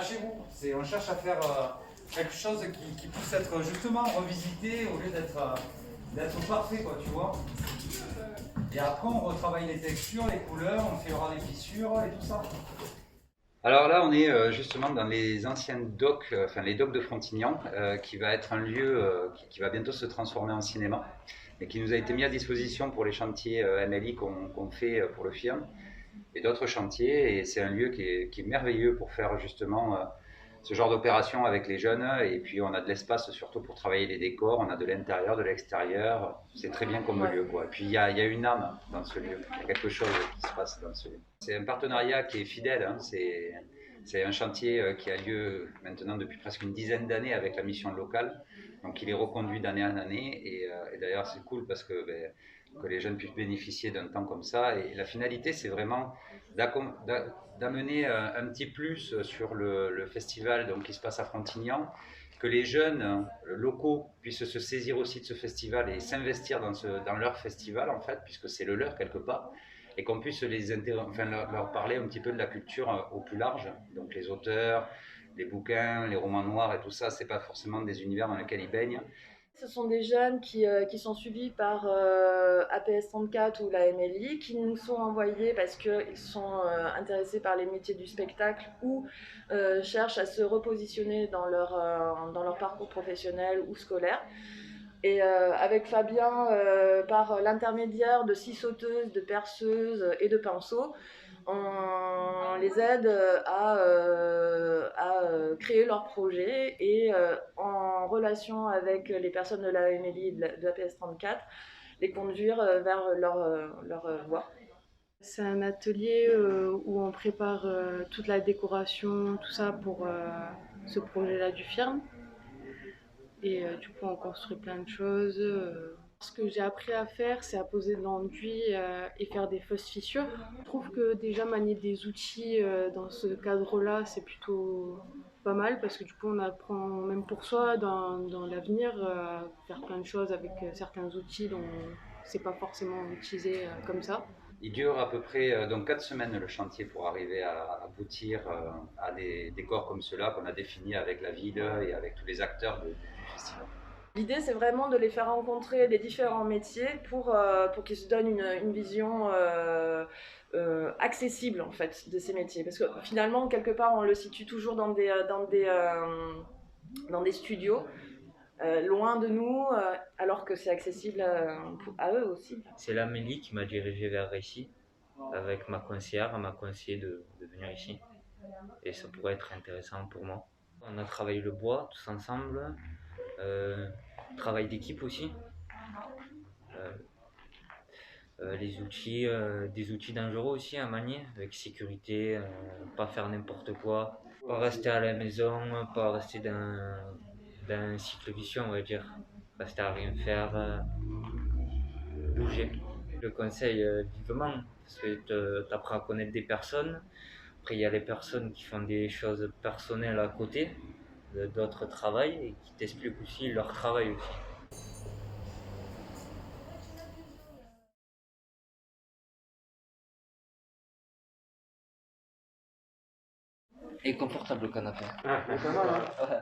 chez vous. On cherche à faire quelque chose qui puisse être justement revisité au lieu d'être parfait, quoi, tu vois. Et après, on retravaille les textures, les couleurs, on fera les fissures et tout ça. Alors là, on est justement dans les anciennes docks, enfin les docks de Frontignan, qui va être un lieu qui va bientôt se transformer en cinéma et qui nous a été mis à disposition pour les chantiers MLI qu'on fait pour le film et d'autres chantiers. Et c'est un lieu qui est merveilleux pour faire justement ce genre d'opération avec les jeunes. Et puis on a de l'espace surtout pour travailler les décors, on a de l'intérieur, de l'extérieur. C'est très bien comme lieu, quoi. Et puis il y a une âme dans ce lieu, il y a quelque chose qui se passe dans ce lieu. C'est un partenariat qui est fidèle, hein. C'est un chantier qui a lieu maintenant depuis presque une dizaine d'années avec la mission locale. Donc il est reconduit d'année en année et d'ailleurs c'est cool parce que les jeunes puissent bénéficier d'un temps comme ça. Et la finalité, c'est vraiment d'amener un petit plus sur le festival donc, qui se passe à Frontignan, que les jeunes locaux puissent se saisir aussi de ce festival et s'investir dans leur festival, en fait, puisque c'est le leur quelque part, et qu'on puisse leur parler un petit peu de la culture au plus large, donc les auteurs, les bouquins, les romans noirs et tout ça, c'est pas forcément des univers dans lesquels ils baignent. Ce sont des jeunes qui sont suivis par APS 34 ou la MLI, qui nous sont envoyés parce qu'ils sont intéressés par les métiers du spectacle ou cherchent à se repositionner dans leur parcours professionnel ou scolaire. Et avec Fabien, par l'intermédiaire de 6 sauteuses, de perceuses et de pinceaux, on les aide à créer leur projet et en relation avec les personnes de la MLI et de la PS34, les conduire vers leur voie. C'est un atelier où on prépare toute la décoration, tout ça pour ce projet-là du firme. Et du coup, on construit plein de choses. Ce que j'ai appris à faire, c'est à poser de l'enduit et faire des fausses fissures. Je trouve que déjà manier des outils dans ce cadre-là, c'est plutôt pas mal parce que du coup, on apprend même pour soi dans l'avenir à faire plein de choses avec certains outils dont c'est pas forcément utilisé comme ça. Il dure à peu près donc 4 semaines le chantier pour arriver à aboutir à des décors comme ceux-là qu'on a définis avec la ville et avec tous les acteurs du festival. L'idée, c'est vraiment de les faire rencontrer les différents métiers pour qu'ils se donnent une vision accessible en fait de ces métiers. Parce que finalement, quelque part, on le situe toujours dans des studios, loin de nous, alors que c'est accessible à eux aussi. C'est l'Amélie qui m'a dirigé vers ici, avec ma conseillère, elle m'a conseillé de venir ici. Et ça pourrait être intéressant pour moi. On a travaillé le bois tous ensemble, travail d'équipe aussi, euh, les outils, des outils dangereux aussi à manier, avec sécurité, pas faire n'importe quoi, pas rester à la maison, pas rester dans un cycle vicieux on va dire, rester à rien faire, bouger. Je le conseille vivement parce que tu apprends à connaître des personnes. Après, il y a les personnes qui font des choses personnelles à côté, d'autres travail et qui t'expliquent aussi leur travail aussi. Et confortable le canapé. Ah, pas mal, hein. Ouais.